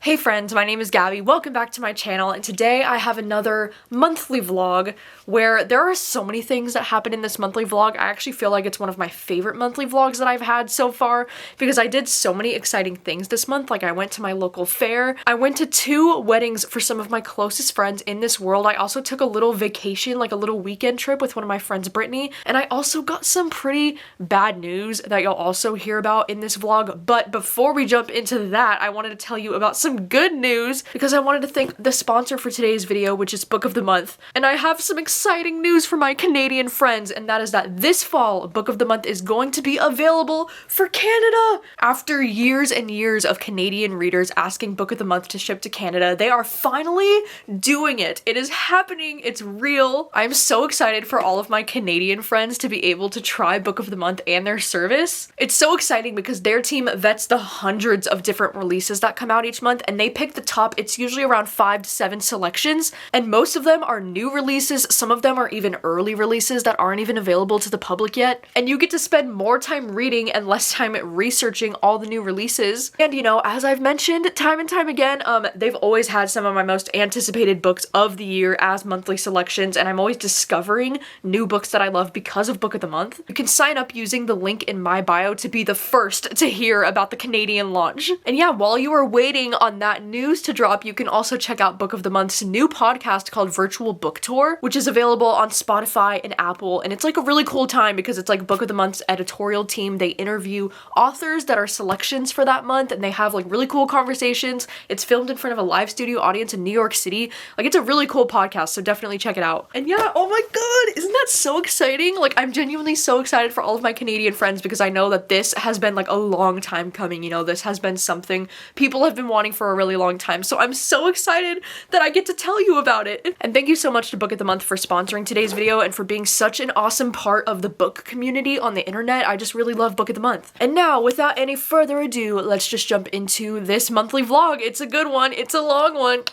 Hey friends, my name is Gabby. Welcome back to my channel, and today I have another monthly vlog where there are so many things that happen in this monthly vlog. I actually feel like it's one of my favorite monthly vlogs that I've had so far because I did so many exciting things this month. Like I went to my local fair, I went to 2 weddings for some of my closest friends in this world. I also took a little vacation, like a little weekend trip with one of my friends, Brittany, and I also got some pretty bad news that you'll also hear about in this vlog. But before we jump into that, I wanted to tell you about some good news because I wanted to thank the sponsor for today's video, which is Book of the Month. And I have some exciting news for my Canadian friends, and that is that this fall, Book of the Month is going to be available for Canada! After years and years of Canadian readers asking Book of the Month to ship to Canada, they are finally doing it. It is happening. It's real. I'm so excited for all of my Canadian friends to be able to try Book of the Month and their service. It's so exciting because their team vets the hundreds of different releases that come out each month, and they pick the top. It's usually around 5 to 7 selections, and most of them are new releases. Some of them are even early releases that aren't even available to the public yet, and you get to spend more time reading and less time researching all the new releases. And you know, as I've mentioned time and time again, they've always had some of my most anticipated books of the year as monthly selections, and I'm always discovering new books that I love because of Book of the Month. You can sign up using the link in my bio to be the first to hear about the Canadian launch. And yeah, while you are waiting on that news to drop, you can also check out Book of the Month's new podcast called Virtual Book Tour, which is available on Spotify and Apple, and it's like a really cool time because it's like Book of the Month's editorial team. They interview authors that are selections for that month, and they have like really cool conversations. It's filmed in front of a live studio audience in New York City. Like, it's a really cool podcast, so definitely check it out. And yeah, oh my god, isn't that so exciting? Like, I'm genuinely so excited for all of my Canadian friends because I know that this has been like a long time coming. You know, this has been something people have been wanting for a really long time, so I'm so excited that I get to tell you about it. And thank you so much to Book of the Month for sponsoring today's video and for being such an awesome part of the book community on the internet. I just really love Book of the Month. And now, without any further ado, let's just jump into this monthly vlog. It's a good one. It's a long one.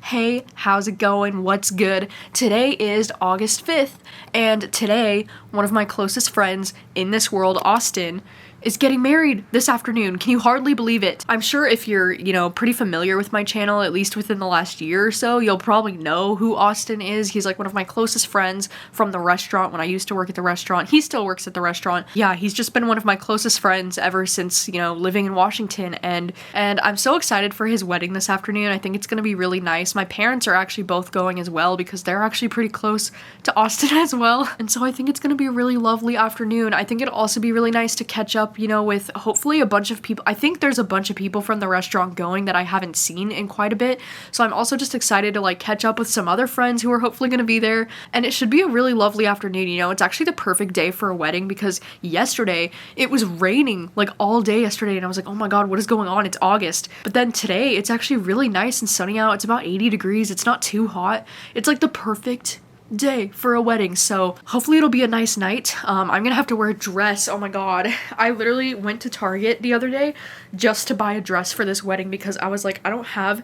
Hey, how's it going? What's good? Today is August 5th, and today, one of my closest friends in this world, Austin, is getting married this afternoon. Can you hardly believe it? I'm sure if you're, you know, pretty familiar with my channel, at least within the last year or so, you'll probably know who Austin is. He's like one of my closest friends from the restaurant when I used to work at the restaurant. He still works at the restaurant. Yeah, he's just been one of my closest friends ever since, you know, living in Washington, and I'm so excited for his wedding this afternoon. I think it's gonna be really nice. My parents are actually both going as well because they're actually pretty close to Austin as well, and so I think it's gonna be a really lovely afternoon. I think it'll also be really nice to catch up, you know, with hopefully a bunch of people. I think there's a bunch of people from the restaurant going that I haven't seen in quite a bit, so I'm also just excited to like catch up with some other friends who are hopefully going to be there, and it should be a really lovely afternoon. You know, it's actually the perfect day for a wedding because yesterday it was raining like all day yesterday, and I was like, oh my god, what is going on? It's August. But then today it's actually really nice and sunny out. It's about 80 degrees. It's not too hot. It's like the perfect day for a wedding, so hopefully it'll be a nice night. I'm gonna have to wear a dress. Oh my god, I literally went to Target the other day just to buy a dress for this wedding because I was like, I don't have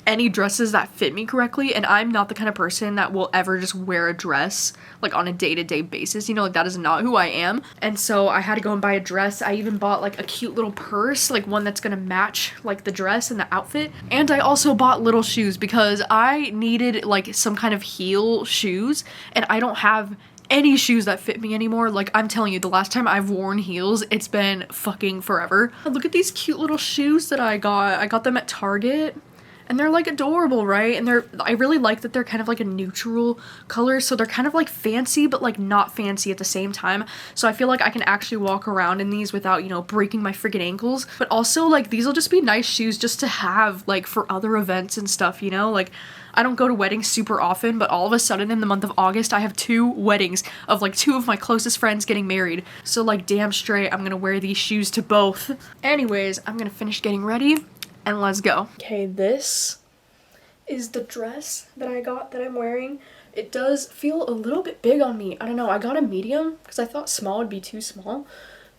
any dresses that fit me correctly, and I'm not the kind of person that will ever just wear a dress like on a day-to-day basis, you know, like that is not who I am. And so I had to go and buy a dress. I even bought like a cute little purse, like one that's gonna match like the dress and the outfit, and I also bought little shoes because I needed like some kind of heel shoes, and I don't have any shoes that fit me anymore. Like, I'm telling you, the last time I've worn heels, it's been fucking forever. Look at these cute little shoes that I got them at Target. And they're like adorable, right? And I really like that they're kind of like a neutral color, so they're kind of like fancy but like not fancy at the same time. So I feel like I can actually walk around in these without, you know, breaking my freaking ankles. But also like these will just be nice shoes just to have like for other events and stuff, you know? Like, I don't go to weddings super often, but all of a sudden in the month of August I have 2 weddings of like 2 of my closest friends getting married. So like damn straight I'm gonna wear these shoes to both. Anyways, I'm gonna finish getting ready and let's go. Okay, this is the dress that I got that I'm wearing. It does feel a little bit big on me. I don't know, I got a medium because I thought small would be too small,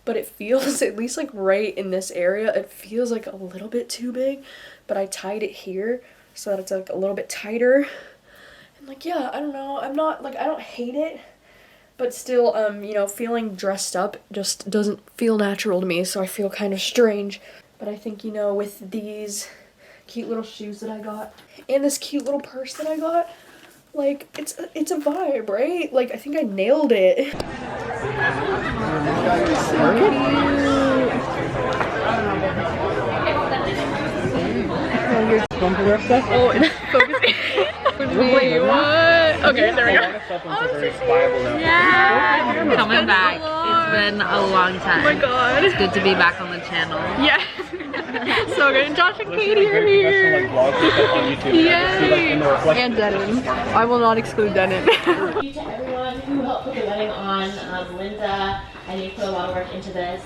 but it feels, at least like right in this area, it feels like a little bit too big, but I tied it here so that it's like a little bit tighter. And like, yeah, I don't know, I'm not, like, I don't hate it, but still, you know, feeling dressed up just doesn't feel natural to me, so I feel kind of strange. But I think, you know, with these cute little shoes that I got, and this cute little purse that I got. Like, it's a vibe, right? Like, I think I nailed it. Oh, you're bumper stuff? Oh, it's focusing. Wait, what? Okay, there we go. Yeah! Coming back. It's been a long time. Oh my god. It's good to be back on the channel. Yeah. So good. And Josh and Katie are here. Yay! And Denon. I will not exclude Denon. Thank you to everyone who helped put the wedding on. Wynter, I know you put a lot of work into this.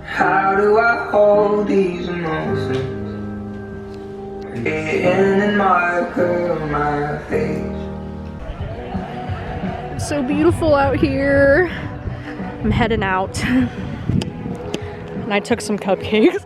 How do I hold these emotions? Getting in my face. It's so beautiful out here. I'm heading out. And I took some cupcakes.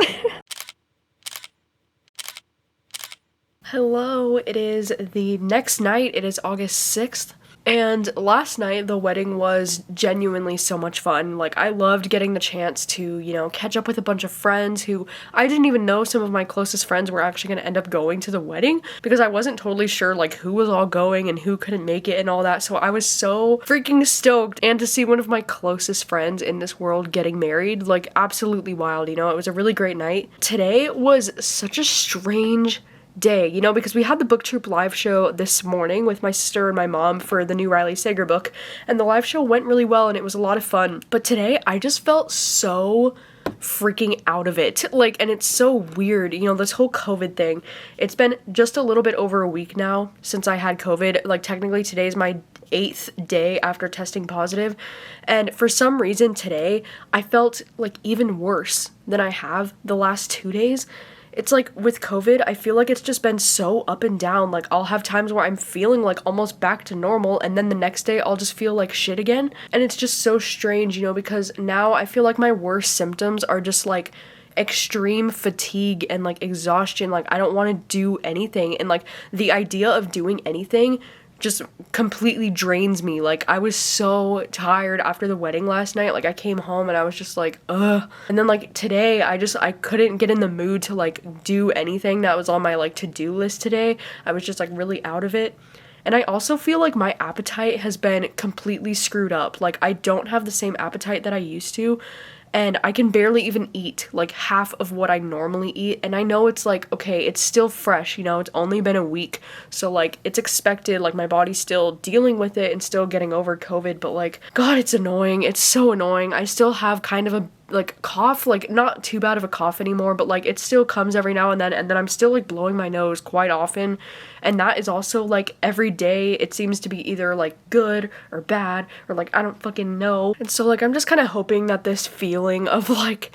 Hello, it is the next night. It is August 6th. And last night, the wedding was genuinely so much fun. Like, I loved getting the chance to, you know, catch up with a bunch of friends who I didn't even know some of my closest friends were actually going to end up going to the wedding because I wasn't totally sure, like, who was all going and who couldn't make it and all that. So I was so freaking stoked. And to see one of my closest friends in this world getting married, like, absolutely wild, you know? It was a really great night. Today was such a strange day, you know, because we had the booktube live show this morning with my sister and my mom for the new Riley Sager book, and the live show went really well and it was a lot of fun. But today I just felt so freaking out of it, like, and it's so weird, you know, this whole COVID thing. It's been just a little bit over a week now since I had COVID. Like, technically today's my 8th day after testing positive, and for some reason today I felt like even worse than I have the last 2 days. It's like with COVID, I feel like it's just been so up and down. Like, I'll have times where I'm feeling like almost back to normal, and then the next day I'll just feel like shit again. And it's just so strange, you know, because now I feel like my worst symptoms are just like extreme fatigue and like exhaustion. Like, I don't want to do anything, and like the idea of doing anything just completely drains me. Like, I was so tired after the wedding last night. Like, I came home and I was just like, ugh. And then like today I couldn't get in the mood to like do anything that was on my like to-do list today. I was just like really out of it. And I also feel like my appetite has been completely screwed up. Like, I don't have the same appetite that I used to. And I can barely even eat like half of what I normally eat. And I know it's like, okay, it's still fresh, you know, it's only been a week. So like, it's expected, like my body's still dealing with it and still getting over COVID. But like, God, it's annoying. It's so annoying. I still have kind of a like cough, like not too bad of a cough anymore, but like it still comes every now and then I'm still like blowing my nose quite often, and that is also like every day. It seems to be either like good or bad or like I don't fucking know. And so like I'm just kind of hoping that this feeling of like,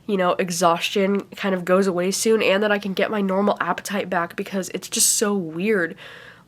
you know, exhaustion kind of goes away soon, and that I can get my normal appetite back, because it's just so weird.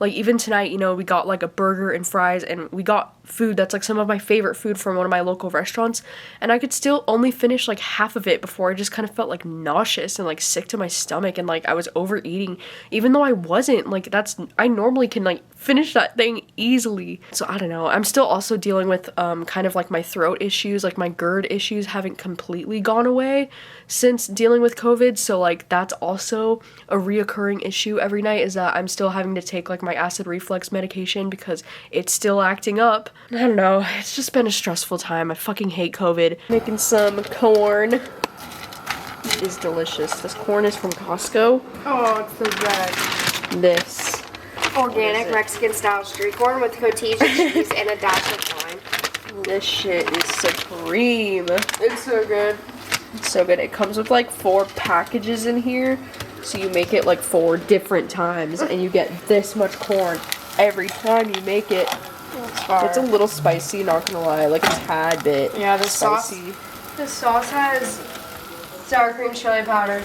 Like, even tonight, you know, we got like a burger and fries, and we got food that's like some of my favorite food from one of my local restaurants, and I could still only finish like half of it before I just kind of felt like nauseous and like sick to my stomach, and like I was overeating, even though I wasn't. Like, I normally can like finish that thing easily. So I don't know. I'm still also dealing with kind of like my throat issues, like my GERD issues haven't completely gone away since dealing with COVID. So like that's also a reoccurring issue every night, is that I'm still having to take like my acid reflux medication because it's still acting up. I don't know, it's just been a stressful time. I fucking hate COVID. Making some corn. It is delicious. This corn is from Costco. Oh, it's so good. This Organic Mexican style street corn with cotija cheese and a dash of lime. This shit is supreme. It's so good. It's so good. It comes with like 4 packages in here, so you make it like 4 different times, and you get this much corn every time you make it. It's a little spicy, not gonna lie, like a tad bit. Yeah, the spicy. The sauce has sour cream chili powder.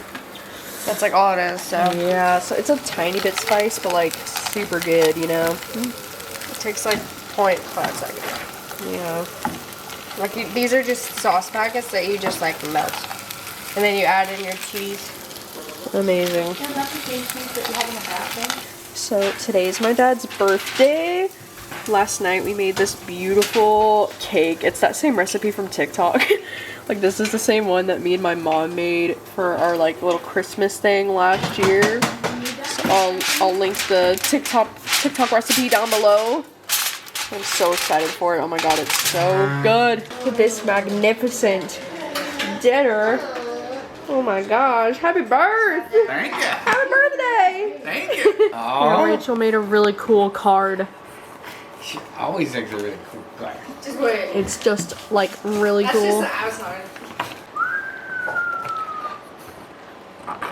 That's like all it is, so. Yeah, so it's a tiny bit spice, but like super good, you know? It takes like 0.5 seconds. Yeah. Like, these are just sauce packets that you just like melt. And then you add in your cheese. Amazing. So today's my dad's birthday. Last night we made this beautiful cake. It's that same recipe from TikTok. Like this is the same one that me and my mom made for our like little Christmas thing last year. So I'll link the TikTok recipe down below. I'm so excited for it. Oh my god, it's so good. Look at this magnificent dinner. Oh my gosh, happy birthday! Thank you. Happy birthday! Thank you. Yeah, Oh, Rachel made a really cool card. she always makes a really cool card. Just wait. It's just like really That's cool. just the outside.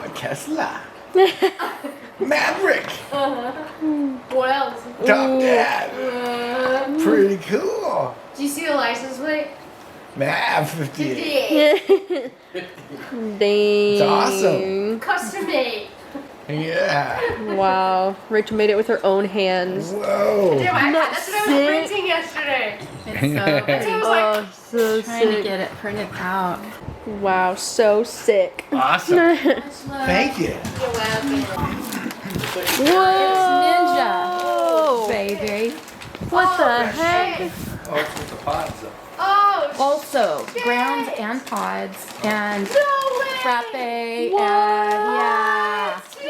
A Tesla. Maverick. What else? Top Dad. Pretty cool. Do you see the license plate? Mav 58. Yeah. Dang. It's awesome. Custom made. Yeah. Wow. Rachel made it with her own hands. Whoa. That's what I was printing yesterday. It's so I was like, Oh, so trying to sick. get it printed out. Wow, so sick. Awesome. Thank you. Ninja, baby. What the heck? Oh, it's with the pods though. oh, Also, grounds and pods and no way. frappe and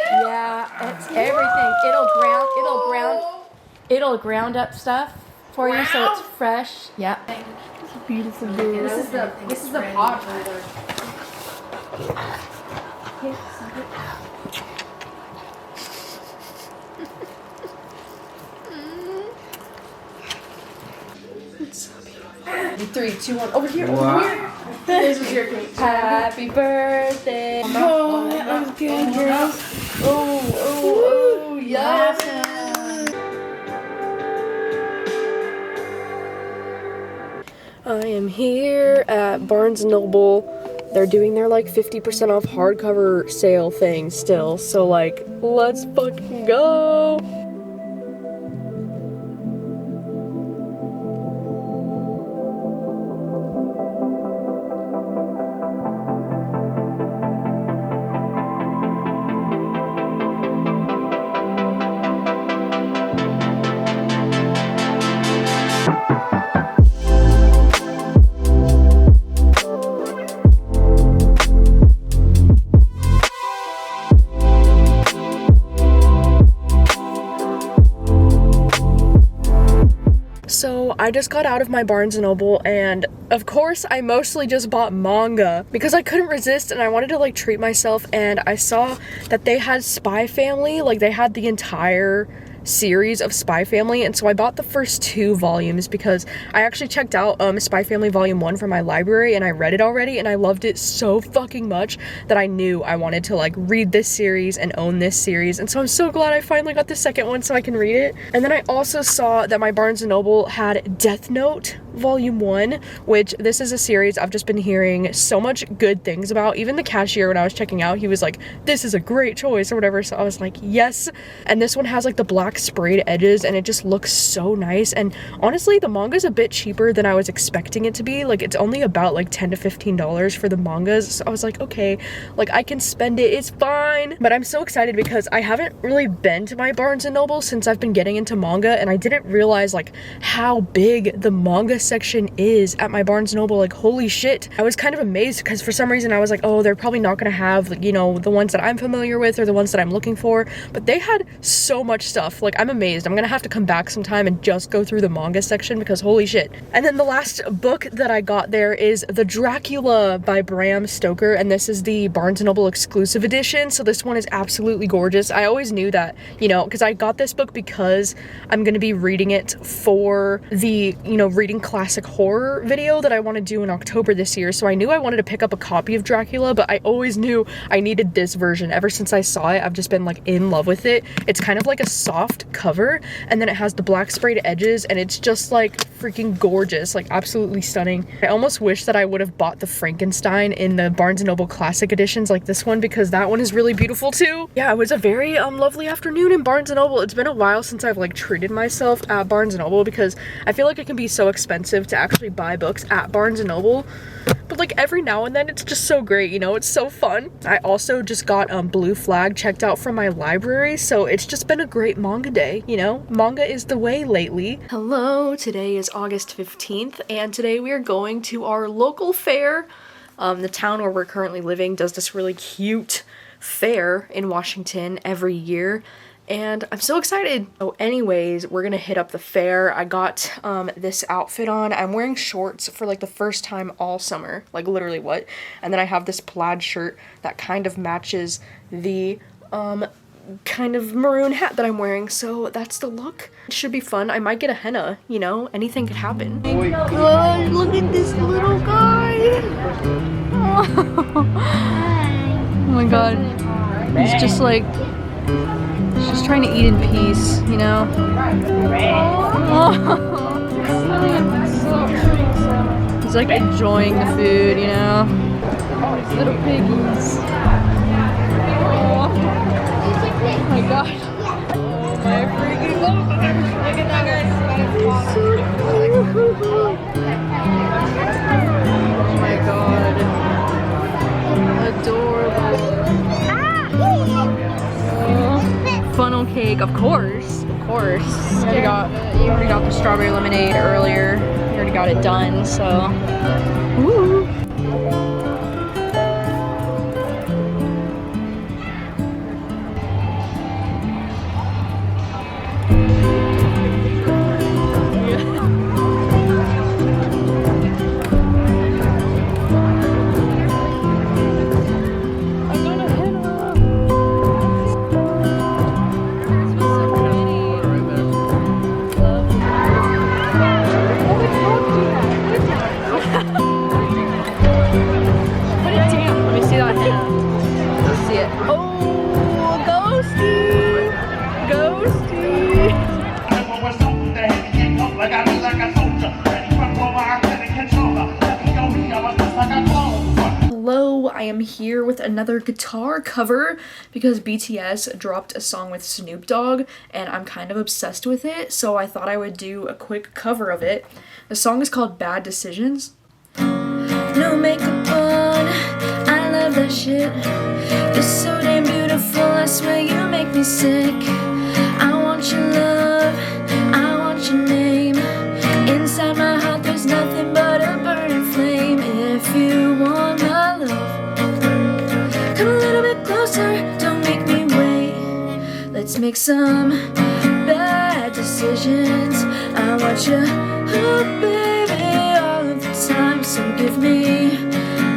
yeah, it's everything. It'll ground up stuff for you so it's fresh. Yep. Beautiful. This is the pod holder. Three, two, one. Over here. Wow. Over here. This is your cake. Happy birthday. Oh, that was good, girl. Oh, yes. I am here at Barnes & Noble. They're doing their like 50% off hardcover sale thing still. So like, let's fucking go. So I just got out of my Barnes & Noble and of course I mostly just bought manga because I couldn't resist and I wanted to like treat myself, and I saw that they had Spy Family, like they had the entire series of Spy Family, and so I bought the first 2 volumes because I actually checked out Spy Family Volume 1 from my library and I read it already and I loved it so fucking much that I knew I wanted to like read this series and own this series, and so I'm so glad I finally got the second one so I can read it. And then I also saw that my Barnes & Noble had Death Note Volume 1, which this is a series I've just been hearing so much good things about. Even the cashier when I was checking out, he was like, this is a great choice or whatever, so I was like, yes. And this one has like the black sprayed edges and it just looks so nice, and honestly the manga's a bit cheaper than I was expecting it to be. Like it's only about like $10 to $15 for the mangas, so I was like, okay, like I can spend it, it's fine. But I'm so excited because I haven't really been to my Barnes & Noble since I've been getting into manga, and I didn't realize like how big the manga section is at my Barnes & Noble. Like holy shit, I was kind of amazed because for some reason I was like, oh, they're probably not gonna have like, you know, the ones that I'm familiar with or the ones that I'm looking for, but they had so much stuff. Like I'm amazed. I'm gonna have to come back sometime and just go through the manga section because holy shit. And then the last book that I got there is The Dracula by Bram Stoker, and this is the Barnes & Noble exclusive edition, so this one is absolutely gorgeous. I always knew that, you know, because I got this book because I'm gonna be reading it for the, you know, reading classic horror video that I want to do in October this year, so I knew I wanted to pick up a copy of Dracula, but I always knew I needed this version. Ever since I saw it, I've just been like in love with it. It's kind of like a soft cover, and then it has the black sprayed edges, and it's just like freaking gorgeous, like absolutely stunning. I almost wish that I would have bought the Frankenstein in the Barnes & Noble classic editions like this one, because that one is really beautiful too. Yeah, it was a very lovely afternoon in Barnes & Noble. It's been a while since I've like treated myself at Barnes & Noble because I feel like it can be so expensive to actually buy books at Barnes & Noble, but like every now and then it's just so great, you know, it's so fun. I also just got Blue Flag checked out from my library, so it's just been a great manga day, you know? Manga is the way lately. Hello, today is August 15th, and today we are going to our local fair The town where we're currently living does this really cute fair in Washington every year, and I'm so excited. So anyways, we're gonna hit up the fair. I got this outfit on. I'm wearing shorts for like the first time all summer, like literally what? And then I have this plaid shirt that kind of matches the kind of maroon hat that I'm wearing, so that's the look. It should be fun. I might get a henna, you know, anything could happen. Oh my god, look at this little guy. Oh my god. He's just like, he's just trying to eat in peace, you know? He's like enjoying the food, you know? Little piggies. Oh my gosh. Oh my freaking love. Look at that guy. Oh my god. Adorable. Funnel cake, of course. Of course. You already got the strawberry lemonade earlier. You already got it done, so. Woo. Hello, I am here with another guitar cover because BTS dropped a song with Snoop Dogg and I'm kind of obsessed with it, so I thought I would do a quick cover of it. The song is called Bad Decisions. No makeup on, I love that shit. You're so damn beautiful, I swear you make me sick. I want your love, I want your name. Inside my heart there's nothing but a burning flame. If you want my love, come a little bit closer, don't make me wait. Let's make some bad decisions. I want you, oh baby, all of the time. So give me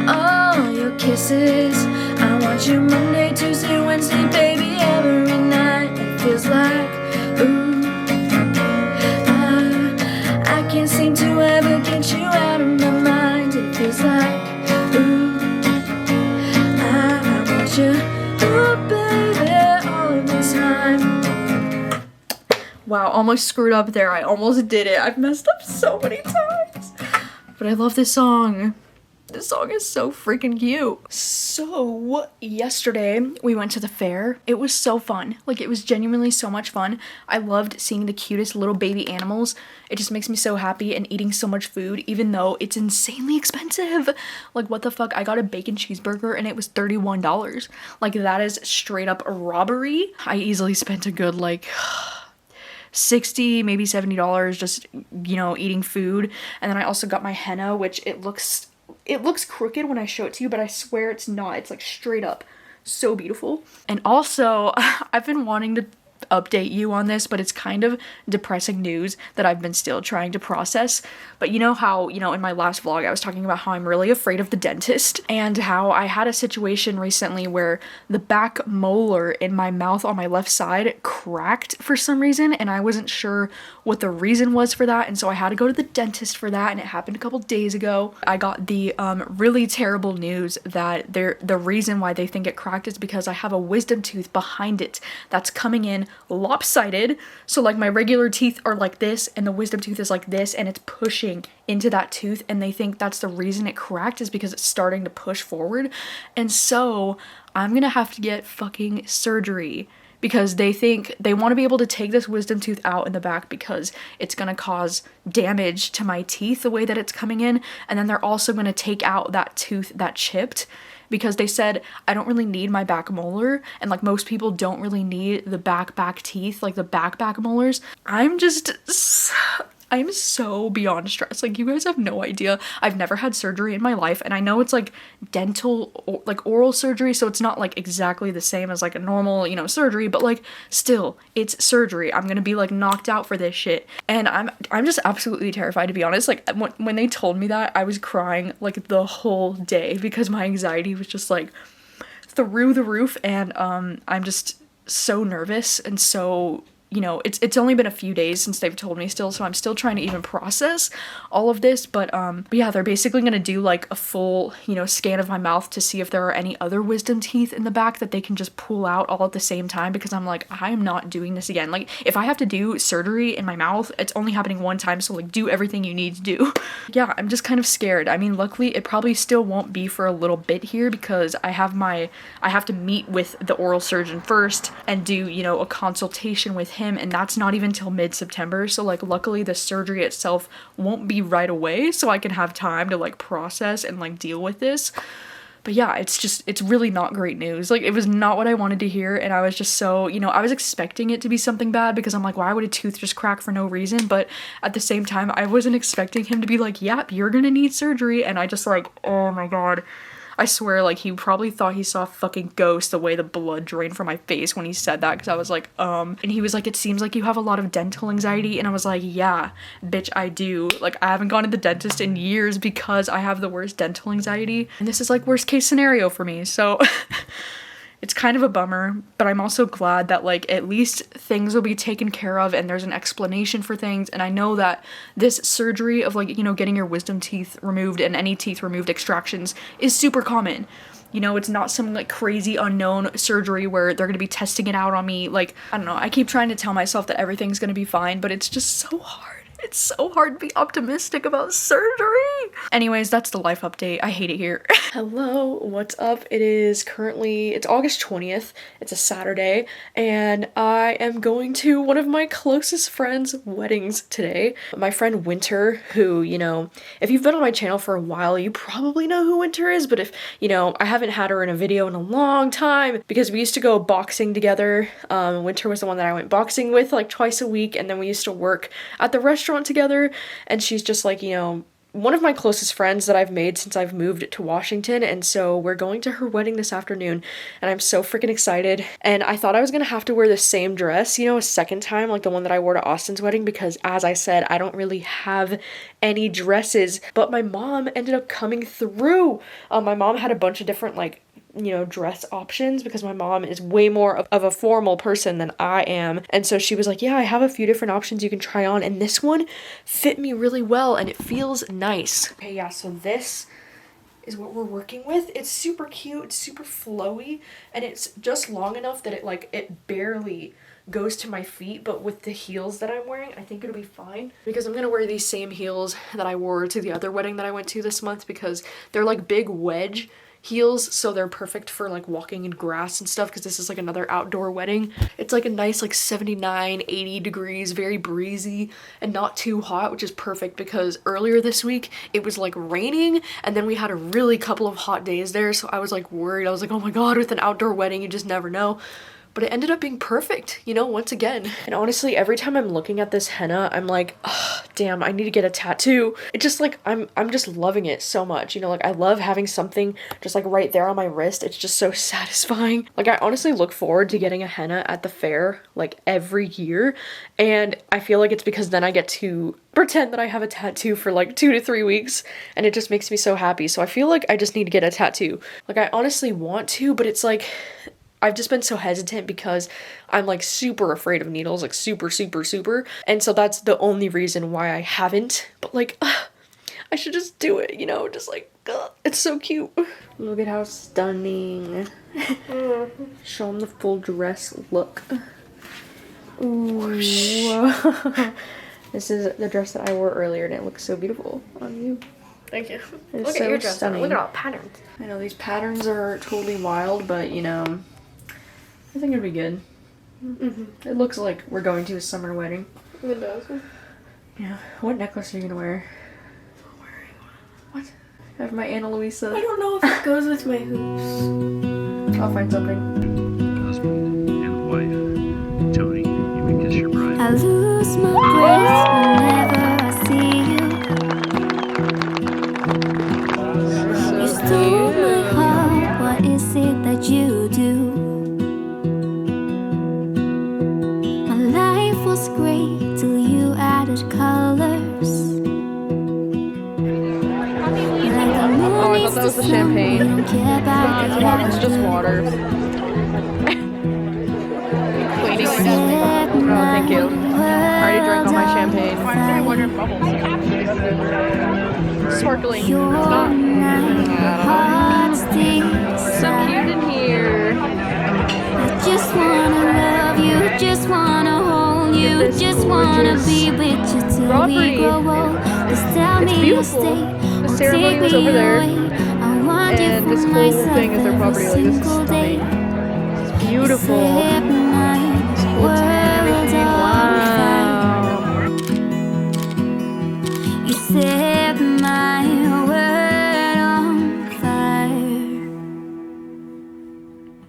all your kisses. I want you Monday, Tuesday, Wednesday, baby, every night. It feels like, ooh, I can't seem to ever get you out of my mind. It feels like, ooh, I want you, ooh, baby, all of the time. Wow, almost screwed up there. I almost did it. I've messed up so many times. But I love this song. This song is so freaking cute. So, yesterday we went to the fair. It was so fun. Like, it was genuinely so much fun. I loved seeing the cutest little baby animals. It just makes me so happy, and eating so much food, even though it's insanely expensive. Like, what the fuck? I got a bacon cheeseburger and it was $31. Like, that is straight up robbery. I easily spent a good, like, $60, maybe $70 just, you know, eating food. And then I also got my henna, which it looks crooked when I show it to you, but I swear it's not. It's like straight up so beautiful. And also, I've been wanting to update you on this, but it's kind of depressing news that I've been still trying to process. But you know how, you know, in my last vlog, I was talking about how I'm really afraid of the dentist and how I had a situation recently where the back molar in my mouth on my left side cracked for some reason, and I wasn't sure what the reason was for that, and so I had to go to the dentist for that, and it happened a couple days ago. I got the really terrible news that the reason why they think it cracked is because I have a wisdom tooth behind it that's coming in lopsided. So like my regular teeth are like this and the wisdom tooth is like this, and it's pushing into that tooth, and they think that's the reason it cracked, is because it's starting to push forward. And so I'm gonna have to get fucking surgery because they think they want to be able to take this wisdom tooth out in the back because it's gonna cause damage to my teeth the way that it's coming in. And then they're also gonna take out that tooth that chipped, because they said I don't really need my back molar, and like most people don't really need the back teeth, like the back molars. I am so beyond stressed. Like, you guys have no idea. I've never had surgery in my life, and I know it's like dental or like oral surgery, so it's not like exactly the same as like a normal, you know, surgery, but like still, it's surgery. I'm gonna be like knocked out for this shit. And I'm just absolutely terrified, to be honest. Like when they told me that, I was crying like the whole day because my anxiety was just like through the roof, and I'm just so nervous and so, you know, it's only been a few days since they've told me still, so I'm still trying to even process all of this, but yeah, they're basically gonna do like a full, you know, scan of my mouth to see if there are any other wisdom teeth in the back that they can just pull out all at the same time, because I'm like, I am not doing this again. Like, if I have to do surgery in my mouth, it's only happening one time, so like, do everything you need to do. Yeah, I'm just kind of scared. I mean, luckily it probably still won't be for a little bit here, because I have to meet with the oral surgeon first and do, you know, a consultation with him, and that's not even till mid-September, so like luckily the surgery itself won't be right away, so I can have time to like process and like deal with this. But yeah, it's really not great news. Like, it was not what I wanted to hear, and I was just so, you know, I was expecting it to be something bad, because I'm like, why would a tooth just crack for no reason? But at the same time, I wasn't expecting him to be like, yep, you're gonna need surgery, and I just like, oh my god. I swear, like, he probably thought he saw a fucking ghost the way the blood drained from my face when he said that, because I was like, and he was like, it seems like you have a lot of dental anxiety, and I was like, yeah, bitch, I do. Like, I haven't gone to the dentist in years because I have the worst dental anxiety, and this is like worst case scenario for me, so it's kind of a bummer, but I'm also glad that like at least things will be taken care of and there's an explanation for things. And I know that this surgery of like, you know, getting your wisdom teeth removed and any teeth removed extractions is super common. You know, it's not some like crazy unknown surgery where they're gonna be testing it out on me. Like, I don't know, I keep trying to tell myself that everything's gonna be fine, but it's just so hard. It's so hard to be optimistic about surgery. Anyways, that's the life update. I hate it here. Hello, what's up? It's August 20th. It's a Saturday, and I am going to one of my closest friends' weddings today. My friend Wynter, who, you know, if you've been on my channel for a while, you probably know who Wynter is, but if, you know, I haven't had her in a video in a long time because we used to go boxing together. Wynter was the one that I went boxing with like twice a week, and then we used to work at the restaurant together, and she's just like, you know, one of my closest friends that I've made since I've moved to Washington, and so we're going to her wedding this afternoon, and I'm so freaking excited. And I thought I was gonna have to wear the same dress, you know, a second time, like the one that I wore to Austin's wedding, because as I said, I don't really have any dresses, but my mom ended up coming through. My mom had a bunch of different like, you know, dress options, because my mom is way more of a formal person than I am, and so she was like, yeah, I have a few different options you can try on, and this one fit me really well and it feels nice. Okay, yeah, so this is what we're working with. It's super cute, it's super flowy, and it's just long enough that it barely goes to my feet, but with the heels that I'm wearing, I think it'll be fine, because I'm gonna wear these same heels that I wore to the other wedding that I went to this month, because they're like big wedge heels, so they're perfect for like walking in grass and stuff, because this is like another outdoor wedding. It's like a nice like 79, 80 degrees, very breezy and not too hot, which is perfect, because earlier this week it was like raining, and then we had a really couple of hot days there, so I was like worried. I was like, oh my god, with an outdoor wedding you just never know. But it ended up being perfect, you know, once again. And honestly, every time I'm looking at this henna, I'm like, oh, damn, I need to get a tattoo. It's just like, I'm just loving it so much, you know, like I love having something just like right there on my wrist. It's just so satisfying. Like, I honestly look forward to getting a henna at the fair like every year, and I feel like it's because then I get to pretend that I have a tattoo for like 2 to 3 weeks, and it just makes me so happy. So I feel like I just need to get a tattoo. Like, I honestly want to, but it's like, I've just been so hesitant because I'm like super afraid of needles, like super. And so that's the only reason why I haven't, but like, I should just do it, you know, just like, it's so cute. Look at how stunning. Show them the full dress look. Ooh. This is the dress that I wore earlier, and it looks so beautiful on you. Thank you. It's look so at your dress. Stunning. Look at all the patterns. I know these patterns are totally wild, but you know, I think it'll be good. Mm-hmm. It looks like we're going to a summer wedding. It does. Yeah. What necklace are you gonna wear? I'm wearing one. What? I have my Ana Luisa. I don't know if it goes with my hoops. I'll find something. Husband and wife, Tony, you may kiss your bride. I lose my breath whenever I It's just water. Cleaning myself. Oh, thank you. I already drank all my champagne. Sparkling. It's not. So cute in here. I just wanna love you, just wanna hold you, just wanna be with you till we grow old. Just tell me you'll stay. The ceremony was over there, and this whole thing is their property. Like, this is stunning. It's beautiful. This whole tent and everything. Wow. You set my world on fire.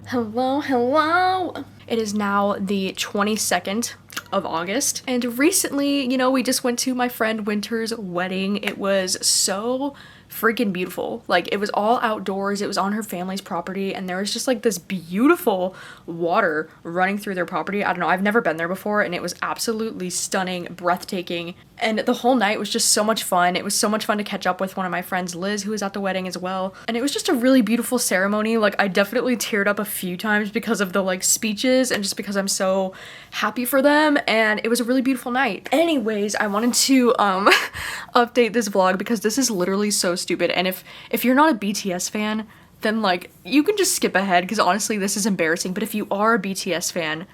Hello, hello. It is now the 22nd of August, and recently, you know, we just went to my friend Wynter's wedding. It was so freaking beautiful. Like, it was all outdoors, it was on her family's property, and there was just like this beautiful water running through their property. I don't know, I've never been there before, and it was absolutely stunning, breathtaking, and the whole night was just so much fun. It was so much fun to catch up with one of my friends, Liz, who was at the wedding as well, and it was just a really beautiful ceremony. Like, I definitely teared up a few times because of the like speeches and just because I'm so happy for them, and it was a really beautiful night. Anyways, I wanted to update this vlog because this is literally so stupid, and if you're not a BTS fan, then like you can just skip ahead because honestly this is embarrassing. But if you are a BTS fan,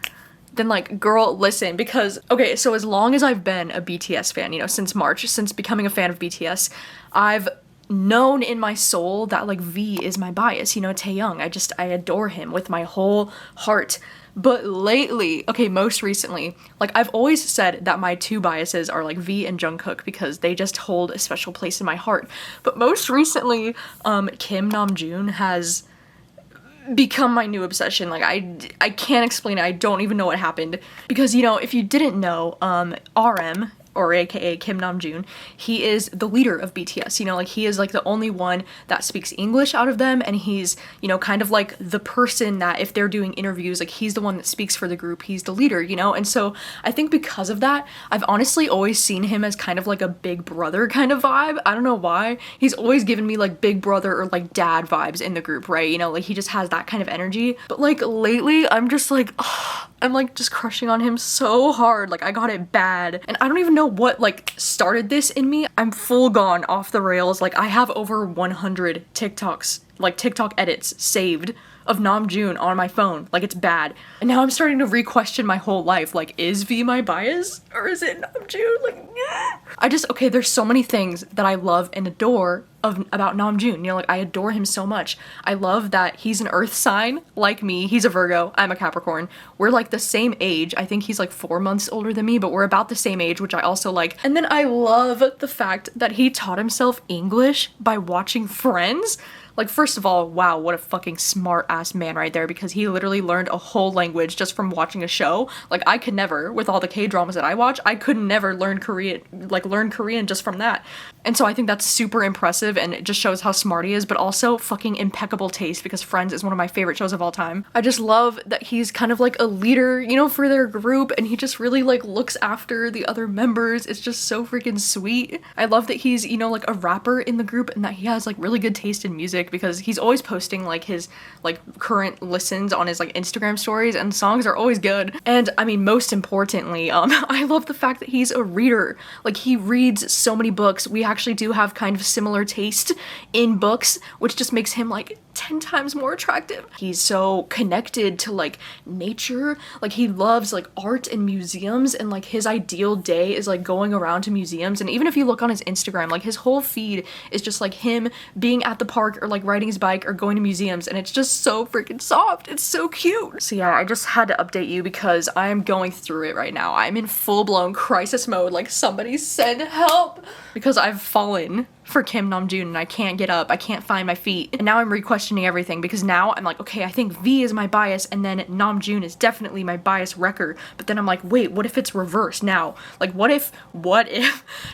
then like, girl, listen, because okay, so as long as I've been a BTS fan, you know, since March, since becoming a fan of BTS, I've known in my soul that like V is my bias, you know, Taehyung. I adore him with my whole heart. But lately, okay, most recently, like I've always said that my two biases are like V and Jungkook because they just hold a special place in my heart. But most recently, Kim Namjoon has become my new obsession. Like I can't explain it. I don't even know what happened because, you know, if you didn't know, RM, or aka Kim Namjoon, he is the leader of BTS, you know, like he is like the only one that speaks English out of them, and he's, you know, kind of like the person that if they're doing interviews, like he's the one that speaks for the group, he's the leader, you know. And so I think because of that, I've honestly always seen him as kind of like a big brother kind of vibe. I don't know why. He's always given me like big brother or like dad vibes in the group, right? You know, like he just has that kind of energy. But like lately, I'm just like, I'm like just crushing on him so hard. Like I got it bad, and I don't even know what like started this in me. I'm full gone off the rails. Like I have over 100 TikToks, like TikTok edits saved of Namjoon on my phone. Like it's bad. And now I'm starting to re-question my whole life. Like, is V my bias or is it Namjoon? Like, okay, there's so many things that I love and adore about Namjoon. You know, like I adore him so much. I love that he's an earth sign like me. He's a Virgo, I'm a Capricorn. We're like the same age. I think he's like 4 months older than me, but we're about the same age, which I also like. And then I love the fact that he taught himself English by watching Friends. Like, first of all, wow, what a fucking smart ass man right there, because he literally learned a whole language just from watching a show. Like, I could never, with all the K-dramas that I watch, I could never learn Korean just from that. And so I think that's super impressive, and it just shows how smart he is, but also fucking impeccable taste, because Friends is one of my favorite shows of all time. I just love that he's kind of like a leader, you know, for their group, and he just really like looks after the other members. It's just so freaking sweet. I love that he's, you know, like a rapper in the group, and that he has like really good taste in music, because he's always posting like his like current listens on his like Instagram stories, and songs are always good. And I mean, most importantly, I love the fact that he's a reader. Like, he reads so many books. We actually do have kind of similar taste in books, which just makes him like 10 times more attractive. He's so connected to like nature. Like, he loves like art and museums, and like his ideal day is like going around to museums. And even if you look on his Instagram, like his whole feed is just like him being at the park or like riding his bike or going to museums, and it's just so freaking soft. It's so cute. So yeah, I just had to update you because I am going through it right now. I'm in full-blown crisis mode. Like, somebody send help, because I've fallen for Kim Namjoon and I can't get up. I can't find my feet. And now I'm re-questioning everything, because now I'm like, okay, I think V is my bias, and then Namjoon is definitely my bias wrecker. But then I'm like, wait, what if it's reversed now? Like, what if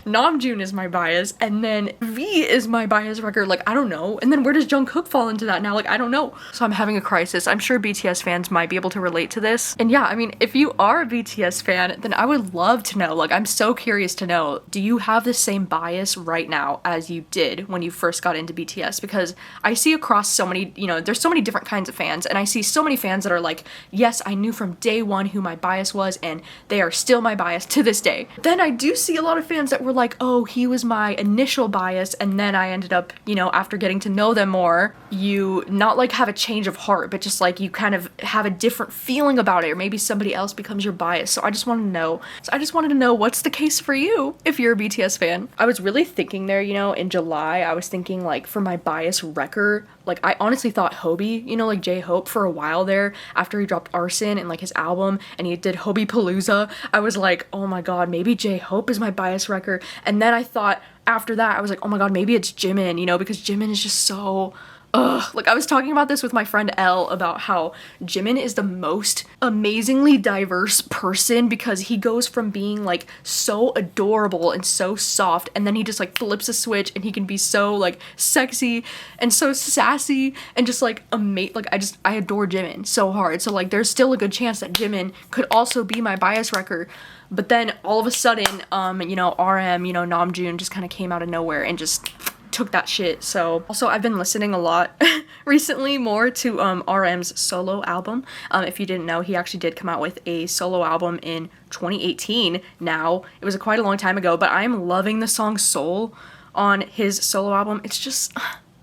Namjoon is my bias and then V is my bias wrecker? Like, I don't know. And then where does Jungkook fall into that now? Like, I don't know. So I'm having a crisis. I'm sure BTS fans might be able to relate to this. And yeah, I mean, if you are a BTS fan, then I would love to know. Like, I'm so curious to know, do you have the same bias right now as as you did when you first got into BTS, because I see across so many, you know, there's so many different kinds of fans, and I see so many fans that are like, yes, I knew from day one who my bias was, and they are still my bias to this day. Then I do see a lot of fans that were like, oh, he was my initial bias, and then I ended up, you know, after getting to know them more, you not like have a change of heart, but just like you kind of have a different feeling about it, or maybe somebody else becomes your bias. So I just wanted to know. So I just wanted to know, what's the case for you if you're a BTS fan? I was really thinking there, you know, in July, I was thinking like for my bias wrecker, like I honestly thought Hobie, you know, like J-Hope for a while there after he dropped Arson and like his album and he did Hobie Palooza. I was like, oh my god, maybe J-Hope is my bias wrecker. And then I thought after that, I was like, oh my god, maybe it's Jimin, you know, because Jimin is just so... Ugh, like I was talking about this with my friend Elle about how Jimin is the most amazingly diverse person, because he goes from being like so adorable and so soft, and then he just like flips a switch and he can be so like sexy and so sassy and just like like I adore Jimin so hard. So like there's still a good chance that Jimin could also be my bias wrecker. But then all of a sudden, you know, RM, you know, Namjoon just kind of came out of nowhere and just took that shit. So also I've been listening a lot recently more to RM's solo album. If you didn't know, he actually did come out with a solo album in 2018 now. It was quite a long time ago, but I'm loving the song Soul on his solo album. It's just...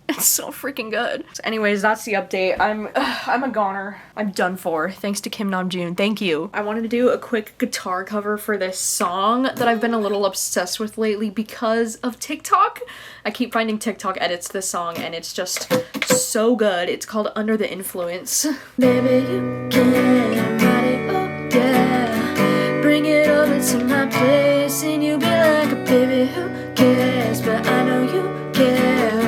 it's so freaking good. So anyways, that's the update. I'm a goner. I'm done for. Thanks to Kim Namjoon. Thank you. I wanted to do a quick guitar cover for this song that I've been a little obsessed with lately because of TikTok. I keep finding TikTok edits to this song and it's just so good. It's called Under the Influence. Baby, you can ride it, oh yeah. Bring it over to my place and you'll be like a baby, who cares? But I know you care.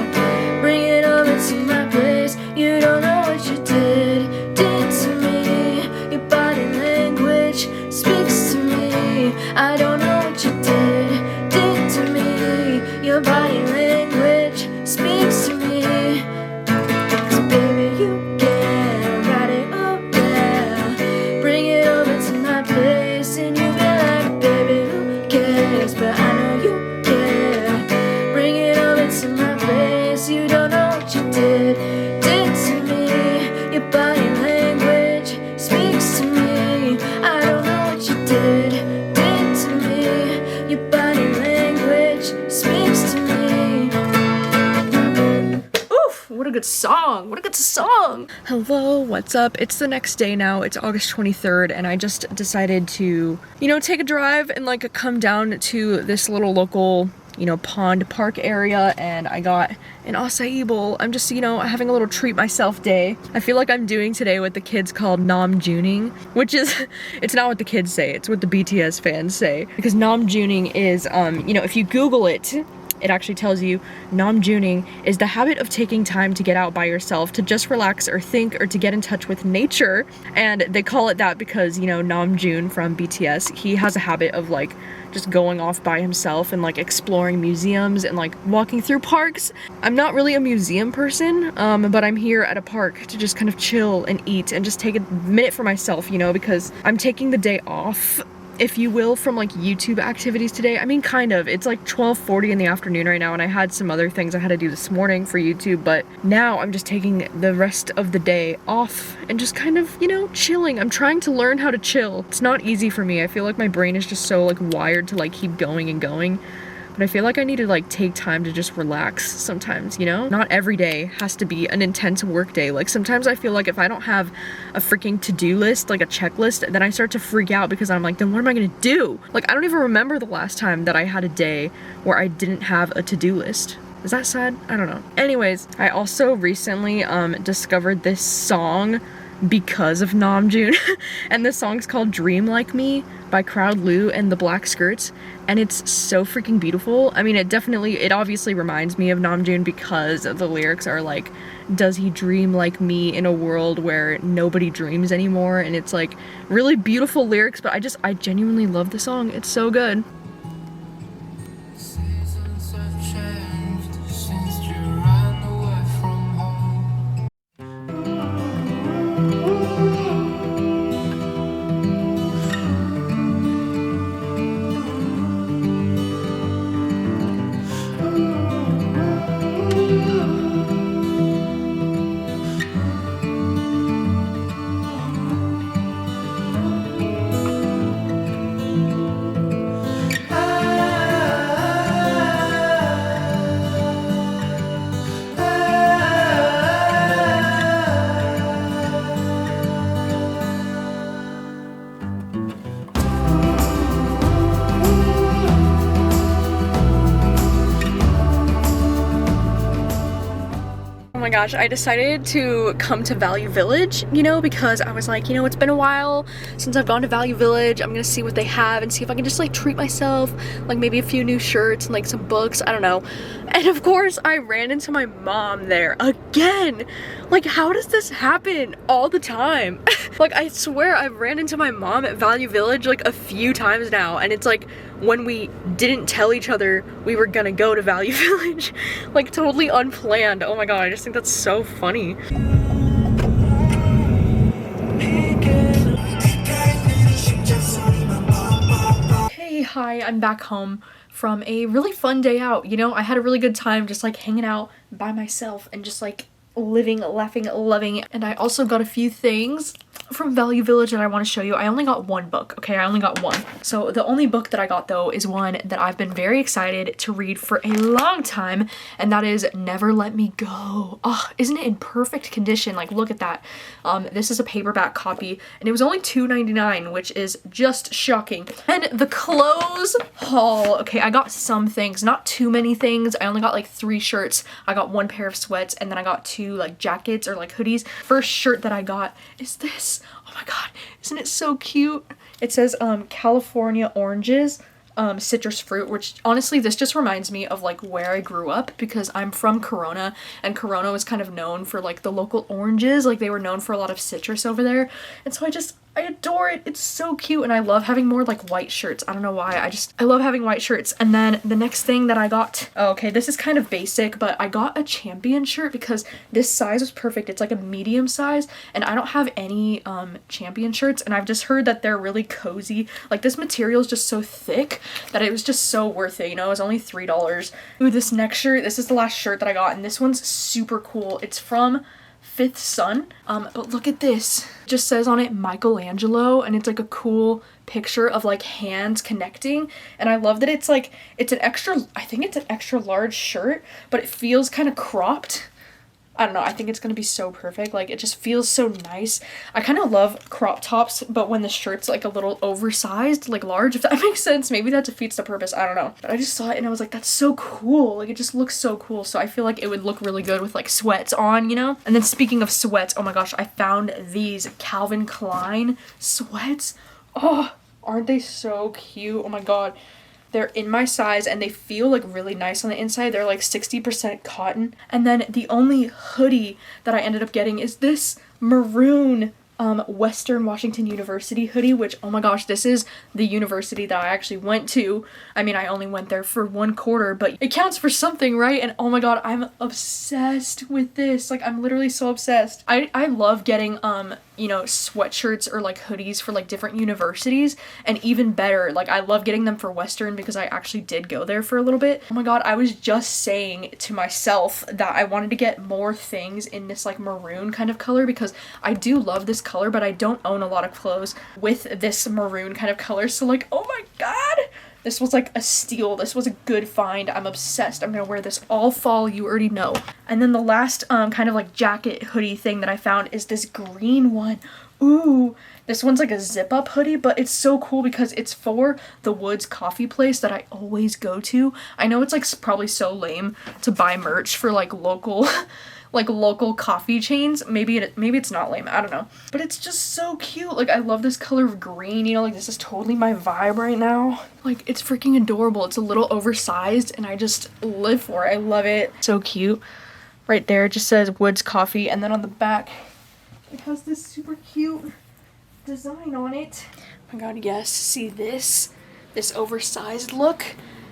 Bring it over to my place. You don't know what you did to me. Your body language speaks to me. I don't know what you did to me. Your body language speaks to me. 'Cause baby, you can ride it, oh yeah. Bring it over to my place and you'll be like, baby, who cares? But I know you care. Bring it over to my place. You don't know what you did to me. Your body language speaks to me. I don't know what you did to me. Your body language speaks to me. Oof, what a good song. What a good song. Hello, what's up? It's the next day now. It's August 23rd and I just decided to, you know, take a drive and like come down to this little local, you know, pond park area, and I got an acai bowl. I'm just, you know, having a little treat myself day. I feel like I'm doing today what the kids called namjoon-ing, which is, it's not what the kids say, it's what the BTS fans say. Because namjoon-ing is, you know, if you Google it, it actually tells you namjoon-ing is the habit of taking time to get out by yourself, to just relax or think or to get in touch with nature. And they call it that because, you know, Namjoon from BTS, he has a habit of like just going off by himself and like exploring museums and like walking through parks. I'm not really a museum person, but I'm here at a park to just kind of chill and eat and just take a minute for myself, you know, because I'm taking the day off, if you will, from like YouTube activities today. I mean, kind of. It's like 12:40 in the afternoon right now and I had some other things I had to do this morning for YouTube, but now I'm just taking the rest of the day off and just kind of, you know, chilling. I'm trying to learn how to chill. It's not easy for me. I feel like my brain is just so like wired to like keep going and going. But I feel like I need to like take time to just relax sometimes, you know? Not every day has to be an intense work day. Like sometimes I feel like if I don't have a freaking to-do list, like a checklist, then I start to freak out because I'm like, then what am I gonna do? Like I don't even remember the last time that I had a day where I didn't have a to-do list. Is that sad? I don't know. Anyways, I also recently discovered this song because of Namjoon and the song's called Dream Like Me by Crowd Lou and the Black Skirts, and it's so freaking beautiful. I mean, it obviously reminds me of Namjoon because the lyrics are like, does he dream like me in a world where nobody dreams anymore? And it's like really beautiful lyrics, but I genuinely love the song. It's so good. gosh, I decided to come to Value Village, you know, because I was like, you know, it's been a while since I've gone to Value Village. I'm gonna see what they have and see if I can just like treat myself, like maybe a few new shirts and like some books, I don't know. And of course I ran into my mom there again. Like, how does this happen all the time? Like, I swear I've ran into my mom at Value Village like a few times now, and it's like when we didn't tell each other we were gonna go to Value Village. Like, totally unplanned. Oh my god, I just think that's so funny. Hey, hi, I'm back home from a really fun day out. You know, I had a really good time just like hanging out by myself and just like living, laughing, loving. And I also got a few things from Value Village that I want to show you. I only got one book, okay? I only got one. So the only book that I got though is one that I've been very excited to read for a long time, and that is Never Let Me Go. Oh, isn't it in perfect condition? Like, look at that. This is a paperback copy, and it was only $2.99, which is just shocking. And the clothes haul. Okay, I got some things, not too many things. I only got like 3 shirts. I got 1 pair of sweats, and then I got 2 like jackets or like hoodies. First shirt that I got is this. Oh my god, isn't it so cute? It says California oranges, citrus fruit, which honestly this just reminds me of like where I grew up, because I'm from Corona, and Corona was kind of known for like the local oranges. Like, they were known for a lot of citrus over there, and so I adore it. It's so cute, and I love having more like white shirts. I don't know why, I love having white shirts. And then the next thing that I got, oh, okay, this is kind of basic, but I got a Champion shirt because this size was perfect. It's like a medium size, and I don't have any Champion shirts, and I've just heard that they're really cozy. Like, this material is just so thick that it was just so worth it, you know? It was only $3. Ooh, this next shirt, this is the last shirt that I got, and this one's super cool. It's from Fifth Sun, but look at this. It just says on it Michelangelo, and it's like a cool picture of like hands connecting, and I love that it's like, it's an extra, I think it's an extra large shirt, but it feels kind of cropped. I don't know, I think it's gonna be so perfect. Like, it just feels so nice. I kind of love crop tops, but when the shirt's like a little oversized, like large, if that makes sense. Maybe that defeats the purpose, I don't know. But I just saw it and I was like, that's so cool. Like, it just looks so cool. So I feel like it would look really good with like sweats on, you know? And then speaking of sweats, oh my gosh, I found these Calvin Klein sweats. Oh, aren't they so cute? Oh my god. They're in my size, and they feel like really nice on the inside. They're like 60% cotton. And then the only hoodie that I ended up getting is this maroon Western Washington University hoodie, which, oh my gosh, this is the university that I actually went to. I mean, I only went there for 1 quarter, but it counts for something, right? And oh my god, I'm obsessed with this. Like, I'm literally so obsessed. I love getting you know, sweatshirts or like hoodies for like different universities, and even better, like, I love getting them for Western because I actually did go there for a little bit. Oh my god, I was just saying to myself that I wanted to get more things in this like maroon kind of color, because I do love this color, but I don't own a lot of clothes with this maroon kind of color. So like, oh my god, this was like a steal. This was a good find. I'm obsessed. I'm gonna wear this all fall, you already know. And then the last kind of like jacket hoodie thing that I found is this green one. Ooh, this one's like a zip-up hoodie, but it's so cool because it's for the Woods coffee place that I always go to. I know it's like probably so lame to buy merch for like local like local coffee chains. Maybe it's not lame, I don't know, but it's just so cute. Like, I love this color of green, you know, like, this is totally my vibe right now. Like, it's freaking adorable. It's a little oversized, and I just live for it. I love it. So cute. Right there, it just says Woods Coffee, and then on the back it has this super cute design on it. Oh my god, yes, see this oversized look?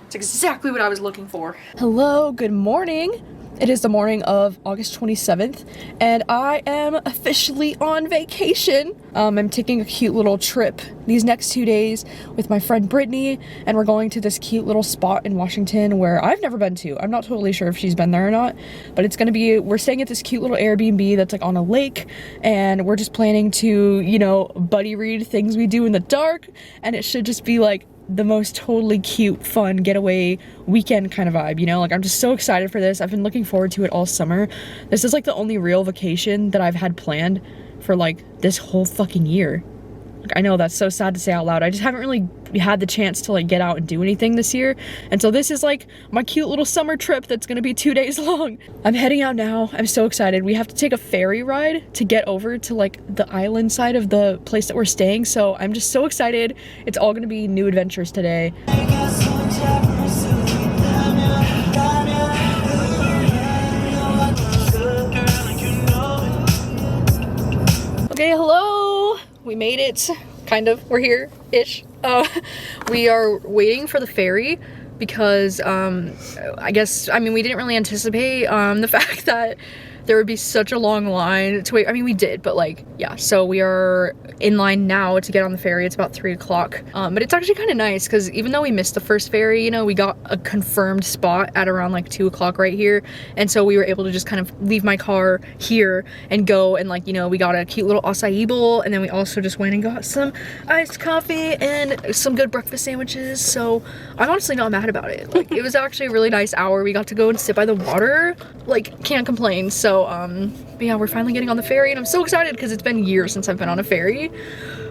It's exactly what I was looking for. Hello, good morning. It is the morning of August 27th, and I am officially on vacation. I'm taking a cute little trip these next 2 days with my friend Brittany, and we're going to this cute little spot in Washington where I've never been to. I'm not totally sure if she's been there or not, but it's gonna be, we're staying at this cute little Airbnb that's like on a lake, and we're just planning to, you know, buddy read things we do in the dark, and it should just be like the most totally cute, fun getaway weekend kind of vibe, you know? Like, I'm just so excited for this. I've been looking forward to it all summer. This is like the only real vacation that I've had planned for like this whole fucking year. Like, I know that's so sad to say out loud. I just haven't really had the chance to like get out and do anything this year. And so this is like my cute little summer trip that's gonna be 2 days long. I'm heading out now. I'm so excited. We have to take a ferry ride to get over to like the island side of the place that we're staying. So I'm just so excited. It's all gonna be new adventures today. Okay, hello. We made it. Kind of. We're here-ish. We are waiting for the ferry because I mean, we didn't really anticipate the fact that there would be such a long line to wait. I mean, we did, but like, yeah. So we are in line now to get on the ferry. It's about 3 o'clock. But it's actually kind of nice because even though we missed the first ferry, you know, we got a confirmed spot at around like 2 o'clock right here. And so we were able to just kind of leave my car here and go and like, you know, we got a cute little acai bowl, and then we also just went and got some iced coffee and some good breakfast sandwiches. So I'm honestly not mad about it. Like, it was actually a really nice hour. We got to go and sit by the water. Like, can't complain. So but yeah, we're finally getting on the ferry and I'm so excited because it's been years since I've been on a ferry.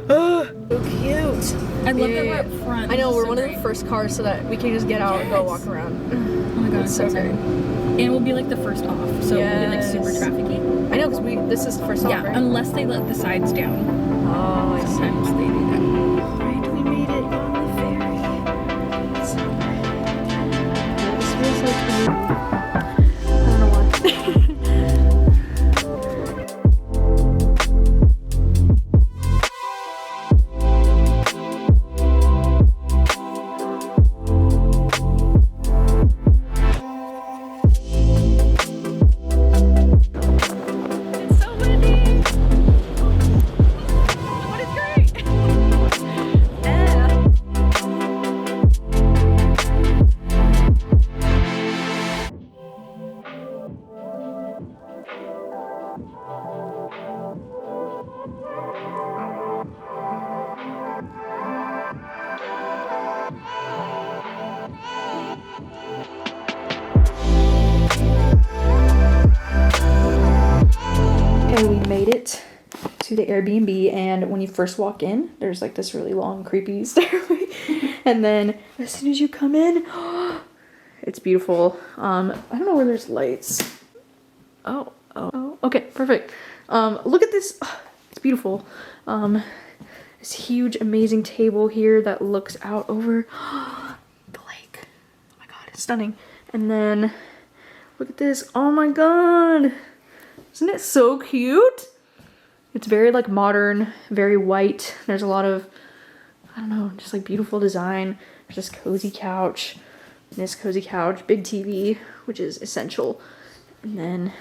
Oh, so cute. I love that we're up front. I know, we're one of the first cars so that we can just get out and go walk around. Oh my god, it's so excited. And we'll be like the first off, so we'll be like super trafficky. I know, because this is the first off, Yeah, right? unless they let the sides down. Oh, I see. Sometimes they do that. Right, we made it on the ferry. So, yeah, this feels like I don't know why. We made it to the Airbnb, and when you first walk in, there's like this really long creepy stairway, and then as soon as you come in, it's beautiful. I don't know where there's lights. Oh, okay, perfect. Look at this. It's beautiful. This huge amazing table here that looks out over the lake. Oh my god, it's stunning. And then look at this. Oh my god, isn't it so cute? It's very like modern, very white. There's a lot of, I don't know, just like beautiful design. There's this cozy couch, this cozy couch, big TV, which is essential. And then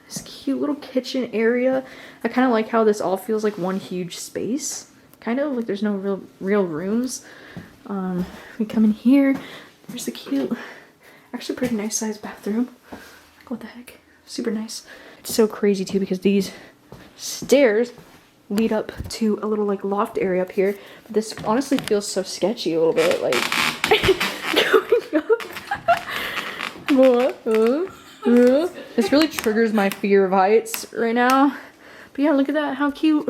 this cute little kitchen area. I kind of like how this all feels like one huge space. Kind of like there's no real rooms. We come in here. There's the cute, actually pretty nice sized bathroom. Like, what the heck? Super nice. It's so crazy too because these stairs lead up to a little like loft area up here. But this honestly feels so sketchy a little bit, like going up. This really triggers my fear of heights right now. But yeah, look at that, how cute.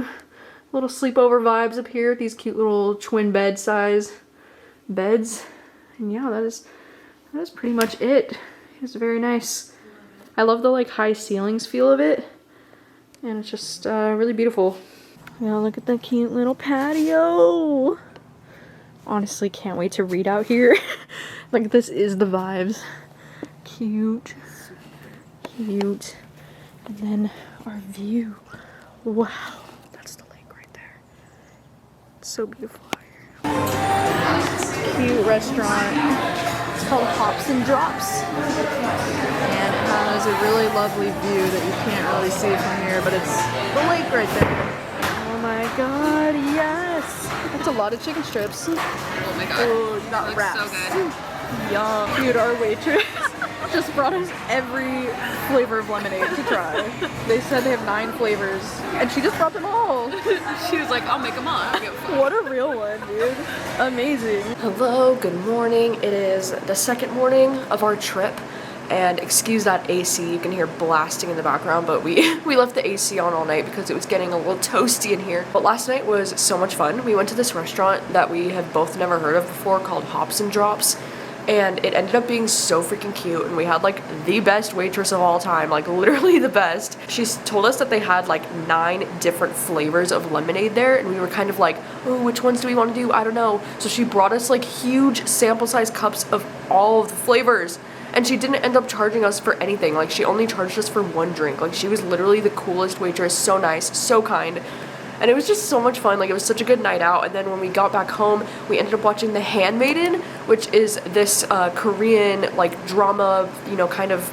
Little sleepover vibes up here. These cute little twin bed size beds. And yeah, that is pretty much it. It's very nice. I love the like high ceilings feel of it. And it's just really beautiful. Now look at the cute little patio. Honestly, can't wait to read out here. Like, this is the vibes. Cute. Cute. And then our view. Wow. That's the lake right there. It's so beautiful out here. Cute restaurant. It's called Hops and Drops. And it has a really lovely view that you can't really see from here, but it's the lake right there. Oh my god, yes! That's a lot of chicken strips. Oh my god. Oh, you got wraps. So good. Yum. Dude, our waitress just brought us every flavor of lemonade to try. They said they have 9 flavors, and she just brought them all. She was like, I'll make them all. What a real one, dude. Amazing. Hello, good morning. It is the second morning of our trip, and excuse that AC you can hear blasting in the background, but we left the AC on all night because it was getting a little toasty in here. But last night was so much fun. We went to this restaurant that we had both never heard of before called Hops and Drops, and it ended up being so freaking cute, and we had like the best waitress of all time, like literally the best. She told us that they had like 9 different flavors of lemonade there, and we were kind of like, oh, which ones do we want to do? I don't know. So she brought us like huge sample size cups of all of the flavors, and she didn't end up charging us for anything. Like, she only charged us for 1 drink. Like, she was literally the coolest waitress, so nice, so kind. And it was just so much fun. Like, it was such a good night out. And then when we got back home, we ended up watching The Handmaiden, which is this Korean like drama, you know, kind of,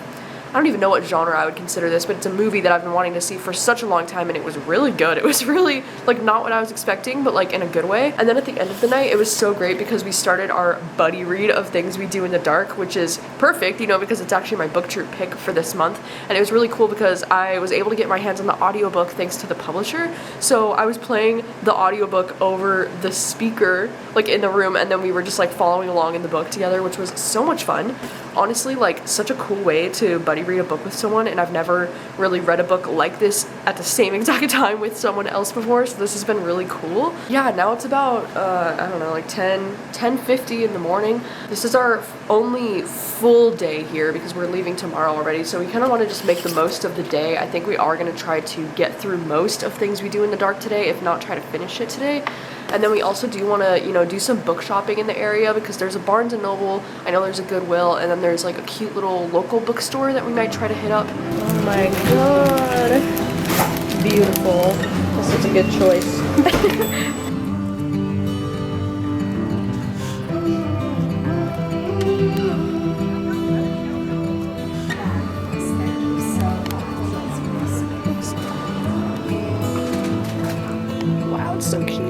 I don't even know what genre I would consider this, but it's a movie that I've been wanting to see for such a long time, and it was really good. It was really, like, not what I was expecting, but like in a good way. And then at the end of the night, it was so great because we started our buddy read of Things We Do in the Dark, which is perfect, you know, because it's actually my booktube pick for this month. And it was really cool because I was able to get my hands on the audiobook thanks to the publisher. So I was playing the audiobook over the speaker, like in the room, and then we were just like following along in the book together, which was so much fun. Honestly, like, such a cool way to buddy read a book with someone, and I've never really read a book like this at the same exact time with someone else before, so this has been really cool. Yeah, now it's about, I don't know, like 10:50 in the morning. This is our only full day here because we're leaving tomorrow already, so we kind of want to just make the most of the day. I think we are going to try to get through most of Things We Do in the Dark today, if not try to finish it today. And then we also do want to, you know, do some book shopping in the area because there's a Barnes & Noble, I know there's a Goodwill, and then there's like a cute little local bookstore that we might try to hit up. Oh my god. Beautiful. This is a good choice. Wow, it's so cute.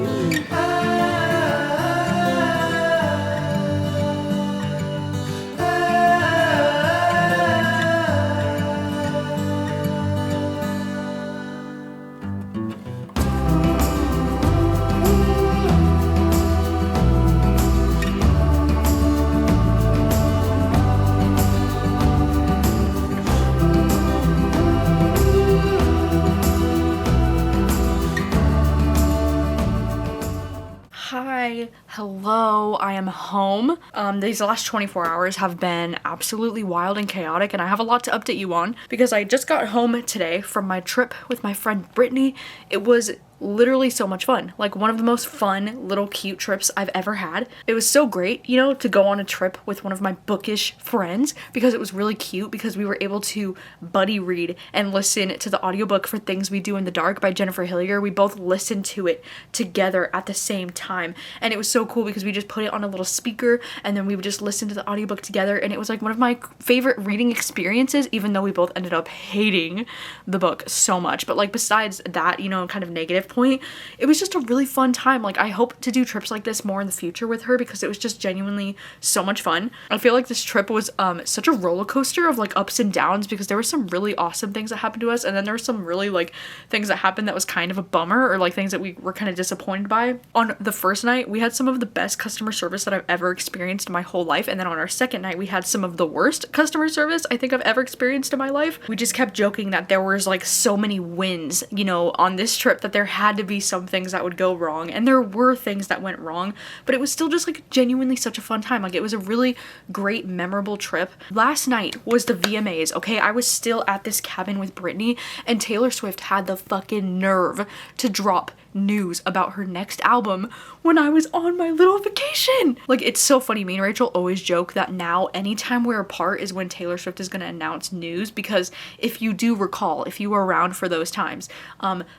Hi, hello, I am home. These last 24 hours have been absolutely wild and chaotic, and I have a lot to update you on because I just got home today from my trip with my friend Brittany. It was literally so much fun. Like, one of the most fun little cute trips I've ever had. It was so great, you know, to go on a trip with one of my bookish friends because it was really cute because we were able to buddy read and listen to the audiobook for Things We Do in the Dark by Jennifer Hillier. We both listened to it together at the same time, and it was so cool because we just put it on a little speaker and then we would just listen to the audiobook together, and it was like one of my favorite reading experiences, even though we both ended up hating the book so much. But like, besides that, you know, kind of negative point, it was just a really fun time. Like, I hope to do trips like this more in the future with her because it was just genuinely so much fun. I feel like this trip was such a roller coaster of like ups and downs because there were some really awesome things that happened to us, and then there were some really like things that happened that was kind of a bummer, or like things that we were kind of disappointed by. On the first night, we had some of the best customer service that I've ever experienced in my whole life, and then on our second night, we had some of the worst customer service I think I've ever experienced in my life. We just kept joking that there was like so many wins, you know, on this trip, that there had to be some things that would go wrong, and there were things that went wrong, but it was still just like genuinely such a fun time. Like, it was a really great, memorable trip. Last night was the VMAs, okay? I was still at this cabin with Brittany, and Taylor Swift had the fucking nerve to drop news about her next album when I was on my little vacation. Like, it's so funny. Me and Rachel always joke that now anytime we're apart is when Taylor Swift is going to announce news, because if you do recall, if you were around for those times,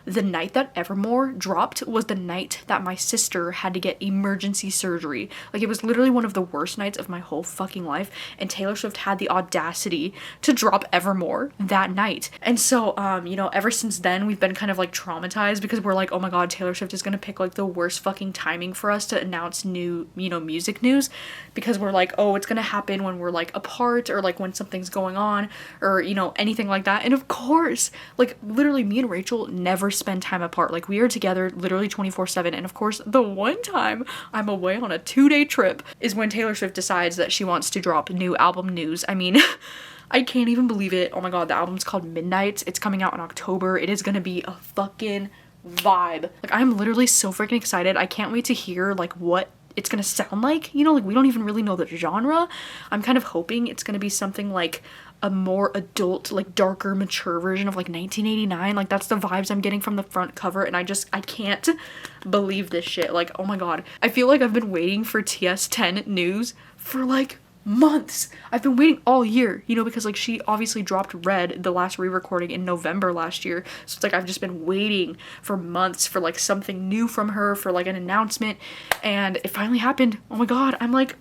the night that Evermore dropped was the night that my sister had to get emergency surgery. Like, it was literally one of the worst nights of my whole fucking life, and Taylor Swift had the audacity to drop Evermore that night. And so, you know, ever since then, we've been kind of like traumatized because we're like, oh my god, Taylor Swift is gonna pick like the worst fucking timing for us to announce new, you know, music news, because we're like, oh, it's gonna happen when we're like apart, or like when something's going on, or, you know, anything like that. And of course, like, literally me and Rachel never spend time apart. Like, we are together literally 24/7, and of course the one time I'm away on a 2-day trip is when Taylor Swift decides that she wants to drop new album news. I mean, I can't even believe it. Oh my god, the album's called Midnights. It's coming out in October. It is gonna be a fucking vibe. Like, I'm literally so freaking excited. I can't wait to hear like what it's gonna sound like, you know, like we don't even really know the genre. I'm kind of hoping it's gonna be something like a more adult, like darker, mature version of like 1989. Like, that's the vibes I'm getting from the front cover, and I can't believe this shit. Like, oh my god, I feel like I've been waiting for TS10 news for like months. I've been waiting all year, you know, because like she obviously dropped Red, the last re-recording, in November last year, so it's like I've just been waiting for months for like something new from her, for like an announcement, and it finally happened. Oh my god, I'm like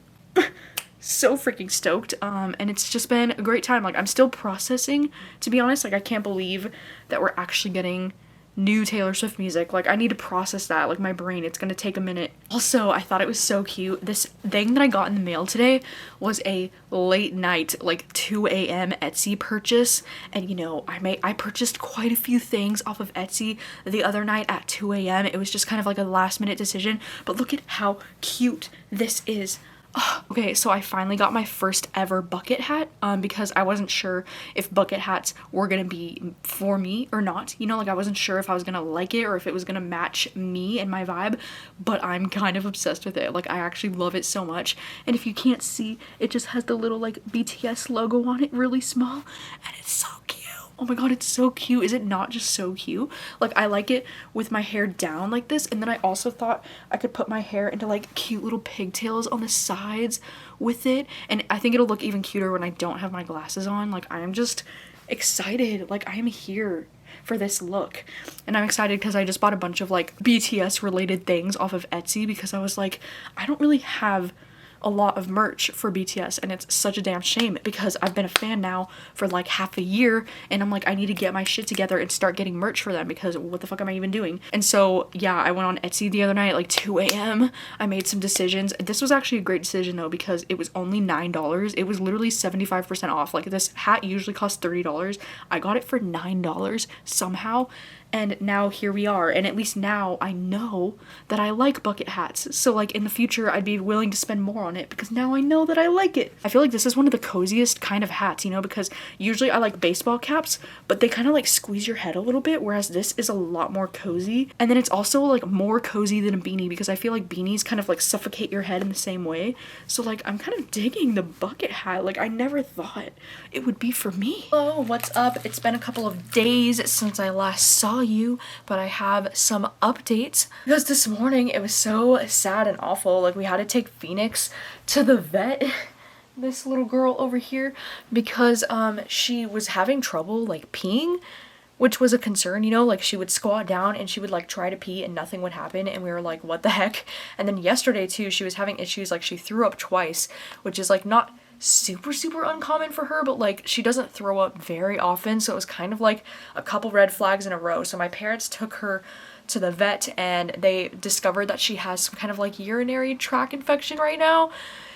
so freaking stoked. And it's just been a great time. Like, I'm still processing, to be honest. Like, I can't believe that we're actually getting new Taylor Swift music. Like, I need to process that, like my brain. It's gonna take a minute. Also, I thought it was so cute. This thing that I got in the mail today was a late night, like 2 a.m. Etsy purchase, and you know, I purchased quite a few things off of Etsy the other night at 2 a.m. It was just kind of like a last minute decision, but look at how cute this is. Oh, okay, so I finally got my first ever bucket hat, because I wasn't sure if bucket hats were gonna be for me or not, you know, like I wasn't sure if I was gonna like it or if it was gonna match me and my vibe, but I'm kind of obsessed with it. Like, I actually love it so much, and if you can't see, it just has the little like BTS logo on it really small, and it's so cute. Oh my god, it's so cute. Is it not just so cute? Like, I like it with my hair down like this, and then I also thought I could put my hair into like cute little pigtails on the sides with it, and I think it'll look even cuter when I don't have my glasses on. Like, I am just excited. Like, I am here for this look, and I'm excited because I just bought a bunch of like BTS related things off of Etsy, because I was like, I don't really have a lot of merch for BTS, and it's such a damn shame because I've been a fan now for like half a year, and I'm like, I need to get my shit together and start getting merch for them, because what the fuck am I even doing? And so yeah, I went on Etsy the other night, like 2 a.m. I made some decisions. This was actually a great decision though, because it was only $9. It was literally 75% off. Like, this hat usually costs $30. I got it for $9 somehow. And now here we are, and at least now I know that I like bucket hats. So like in the future, I'd be willing to spend more on it because now I know that I like it. I feel like this is one of the coziest kind of hats, you know, because usually I like baseball caps, but they kind of like squeeze your head a little bit, whereas this is a lot more cozy. And then it's also like more cozy than a beanie, because I feel like beanies kind of like suffocate your head in the same way. So like, I'm kind of digging the bucket hat. Like, I never thought it would be for me. Hello, what's up? It's been a couple of days since I last saw you, but I have some updates, because this morning it was so sad and awful. Like, we had to take Phoenix to the vet, this little girl over here, because she was having trouble like peeing, which was a concern, you know, like she would squat down and she would like try to pee and nothing would happen, and we were like, what the heck? And then yesterday too, she was having issues, like she threw up twice, which is like not super uncommon for her, but like she doesn't throw up very often, so it was kind of like a couple red flags in a row. So my parents took her to the vet, and they discovered that she has some kind of like urinary tract infection right now,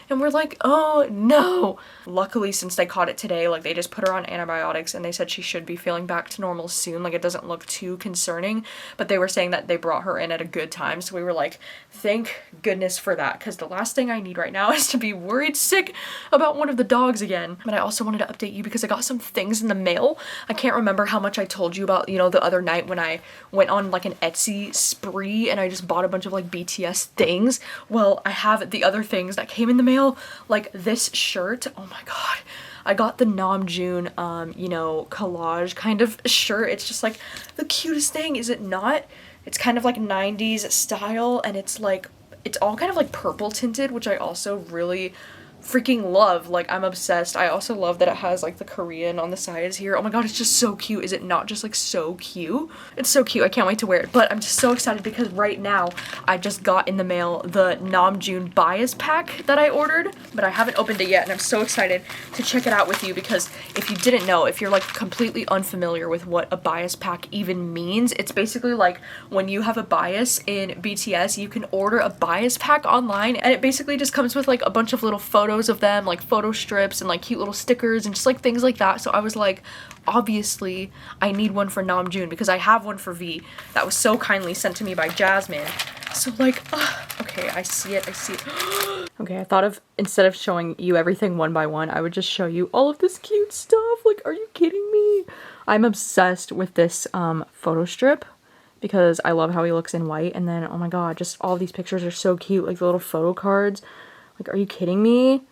and we're like, oh no. Luckily, since they caught it today, like they just put her on antibiotics, and they said she should be feeling back to normal soon. Like, it doesn't look too concerning, but they were saying that they brought her in at a good time, so we were like, thank goodness for that, because the last thing I need right now is to be worried sick about one of the dogs again. But I also wanted to update you because I got some things in the mail. I can't remember how much I told you about, you know, the other night when I went on like an Etsy spree and I just bought a bunch of like BTS things. Well, I have the other things that came in the mail, like this shirt. Oh my god, I got the Namjoon, you know, collage kind of shirt. It's just like the cutest thing, is it not? It's kind of like 90s style, and it's like, it's all kind of like purple tinted, which I also really freaking love. Like, I'm obsessed. I also love that it has like the Korean on the sides here. Oh my god, it's just so cute. Is it not just like so cute? It's so cute. I can't wait to wear it. But I'm just so excited because right now I just got in the mail the Namjoon bias pack that I ordered, but I haven't opened it yet, and I'm so excited to check it out with you, because if you didn't know, if you're like completely unfamiliar with what a bias pack even means, it's basically like when you have a bias in BTS, you can order a bias pack online, and it basically just comes with like a bunch of little photos of them, like photo strips and like cute little stickers and just like things like that. So I was like, obviously I need one for Namjoon because I have one for V that was so kindly sent to me by Jasmine. So like, okay, I see it. Okay, I thought of, instead of showing you everything one by one, I would just show you all of this cute stuff. Like, are you kidding me? I'm obsessed with this photo strip because I love how he looks in white. And then, oh my god, just all of these pictures are so cute. Like the little photo cards. Like, are you kidding me?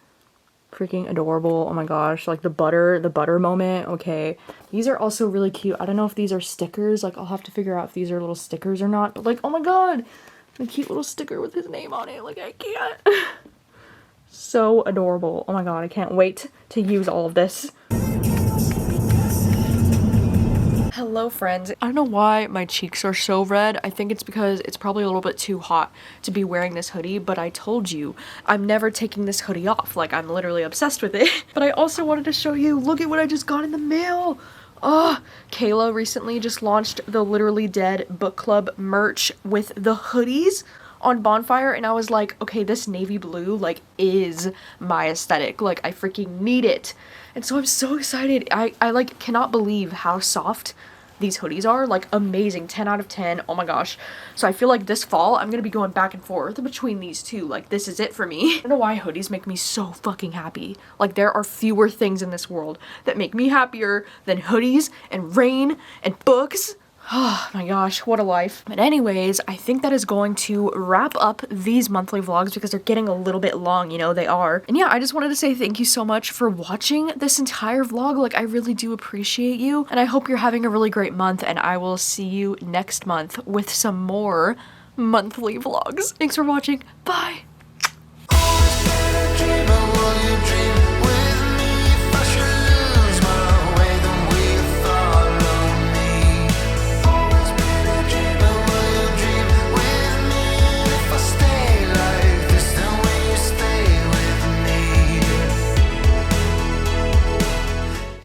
Freaking adorable. Oh my gosh, like the butter moment. Okay, these are also really cute. I don't know if these are stickers. Like, I'll have to figure out if these are little stickers or not. But like, oh my god, a cute little sticker with his name on it. Like, I can't. So adorable. Oh my god, I can't wait to use all of this. Hello friends. I don't know why my cheeks are so red. I think it's because it's probably a little bit too hot to be wearing this hoodie, but I told you I'm never taking this hoodie off. Like, I'm literally obsessed with it. But I also wanted to show you, look at what I just got in the mail. Kayla recently just launched the Literally Dead book club merch with the hoodies on Bonfire, and I was like, okay, this navy blue like is my aesthetic. Like, I freaking need it. And so I'm so excited. I like cannot believe how soft these hoodies are. Like, amazing. 10 out of 10. Oh my gosh. So I feel like this fall I'm gonna be going back and forth between these two. Like, this is it for me. I don't know why hoodies make me so fucking happy. Like, there are fewer things in this world that make me happier than hoodies and rain and books. Oh my gosh, what a life. But anyways, I think that is going to wrap up these monthly vlogs because they're getting a little bit long, you know, they are. And yeah, I just wanted to say thank you so much for watching this entire vlog. Like, I really do appreciate you. And I hope you're having a really great month, and I will see you next month with some more monthly vlogs. Thanks for watching. Bye.